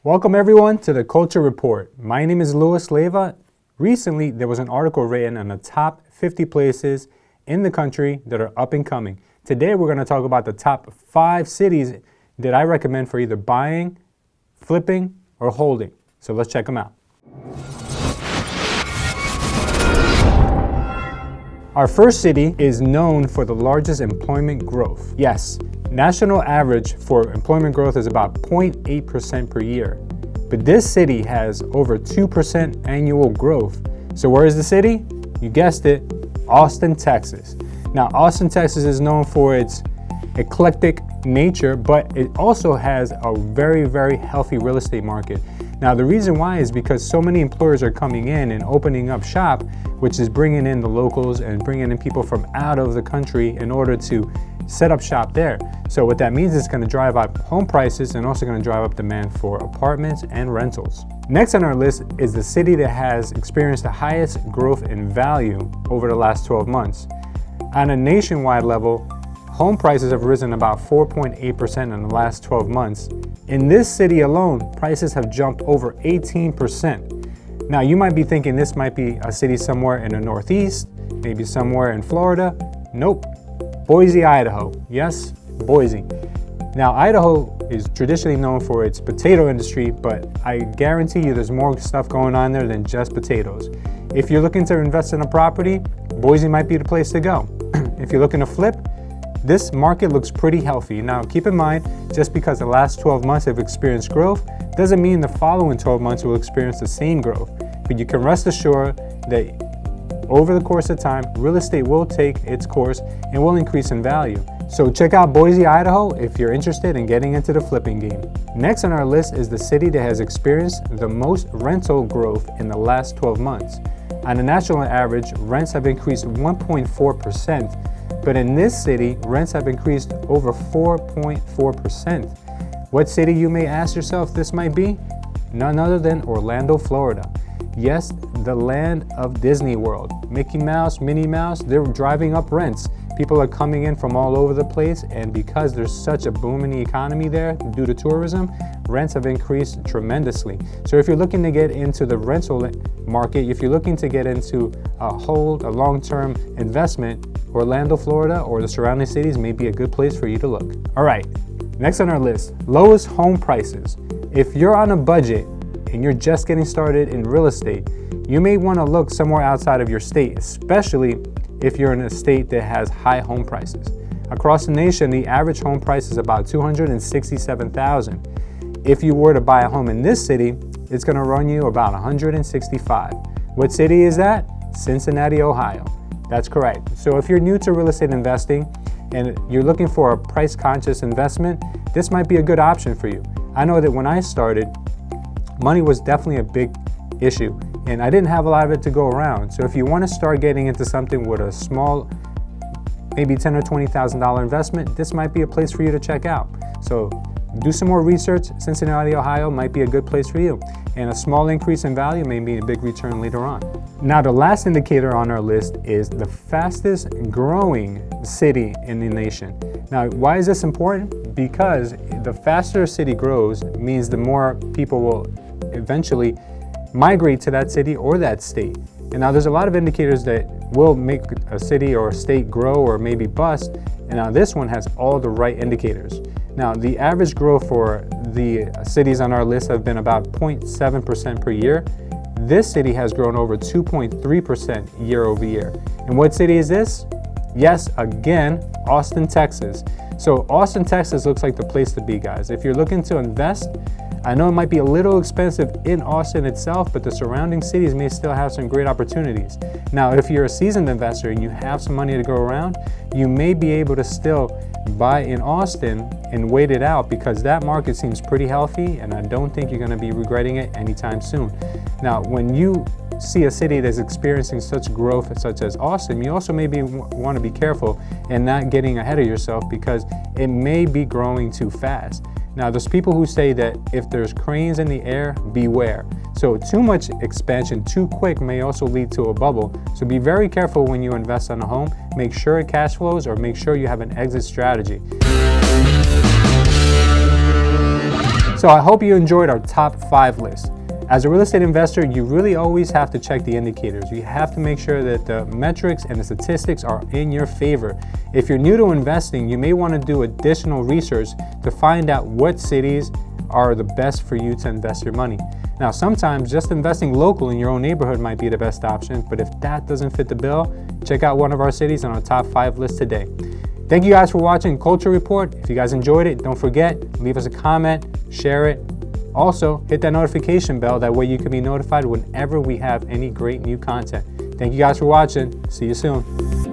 Welcome everyone to the Culture Report. My name is Louis Leyva. Recently, there was an article written on the top 50 places in the country that are up and coming. Today, we're going to talk about the top 5 cities that I recommend for either buying, flipping, or holding. So let's check them out. Our first city is known for the largest employment growth. Yes, national average for employment growth is about 0.8% per year. But this city has over 2% annual growth. So where is the city? You guessed it, Austin, Texas. Now, Austin, Texas is known for its eclectic nature, but it also has a very, very healthy real estate market. Now, the reason why is because so many employers are coming in and opening up shop, which is bringing in the locals and bringing in people from out of the country in order to set up shop there. So what that means is it's going to drive up home prices and also going to drive up demand for apartments and rentals. Next on our list is the city that has experienced the highest growth in value over the last 12 months. On a nationwide level, home prices have risen about 4.8% in the last 12 months. In this city alone, prices have jumped over 18%. Now, you might be thinking this might be a city somewhere in the Northeast, maybe somewhere in Florida. Nope. Boise, Idaho. Yes, Boise. Now, Idaho is traditionally known for its potato industry, but I guarantee you there's more stuff going on there than just potatoes. If you're looking to invest in a property, Boise might be the place to go. If you're looking to flip, this market looks pretty healthy. Now, keep in mind, just because the last 12 months have experienced growth, doesn't mean the following 12 months will experience the same growth. But you can rest assured that over the course of time, real estate will take its course and will increase in value. So check out Boise, Idaho if you're interested in getting into the flipping game. Next on our list is the city that has experienced the most rental growth in the last 12 months. On a national average, rents have increased 1.4%. But in this city, rents have increased over 4.4%. What city, you may ask yourself, this might be? None other than Orlando, Florida. Yes, the land of Disney World. Mickey Mouse, Minnie Mouse, they're driving up rents. People are coming in from all over the place, and because there's such a boom in the economy there due to tourism, rents have increased tremendously. So if you're looking to get into the rental market, if you're looking to get into a long-term investment, Orlando, Florida, or the surrounding cities may be a good place for you to look. All right, next on our list, lowest home prices. If you're on a budget and you're just getting started in real estate, you may want to look somewhere outside of your state, especially if you're in a state that has high home prices. Across the nation, the average home price is about $267,000. If you were to buy a home in this city, it's going to run you about $165,000. What city is that? Cincinnati, Ohio. That's correct. So if you're new to real estate investing and you're looking for a price-conscious investment, this might be a good option for you. I know that when I started, money was definitely a big issue, and I didn't have a lot of it to go around. So if you want to start getting into something with a small, maybe $10,000 or $20,000 investment, this might be a place for you to check out. So do some more research. Cincinnati, Ohio might be a good place for you. And a small increase in value may be a big return later on. Now, the last indicator on our list is the fastest growing city in the nation. Now, why is this important? Because the faster a city grows means the more people will eventually migrate to that city or that state. And now there's a lot of indicators that will make a city or a state grow or maybe bust. And now this one has all the right indicators. Now, the average growth for the cities on our list have been about 0.7% per year. This city has grown over 2.3% year over year. And what city is this? Yes, again, Austin, Texas. So Austin, Texas looks like the place to be, guys. If you're looking to invest, I know it might be a little expensive in Austin itself, but the surrounding cities may still have some great opportunities. Now, if you're a seasoned investor and you have some money to go around, you may be able to still buy in Austin and wait it out because that market seems pretty healthy, and I don't think you're going to be regretting it anytime soon. Now, when you see a city that's experiencing such growth such as Austin, you also maybe want to be careful and not getting ahead of yourself because it may be growing too fast. Now, there's people who say that if there's cranes in the air, beware. So too much expansion too quick may also lead to a bubble. So be very careful when you invest on a home. Make sure it cash flows or make sure you have an exit strategy. So I hope you enjoyed our top 5 list. As a real estate investor, you really always have to check the indicators. You have to make sure that the metrics and the statistics are in your favor. If you're new to investing, you may want to do additional research to find out what cities are the best for you to invest your money. Now, sometimes just investing local in your own neighborhood might be the best option, but if that doesn't fit the bill, check out one of our cities on our top 5 list today. Thank you guys for watching Culture Report. If you guys enjoyed it, don't forget, leave us a comment, share it. Also, hit that notification bell. That way you can be notified whenever we have any great new content. Thank you guys for watching. See you soon.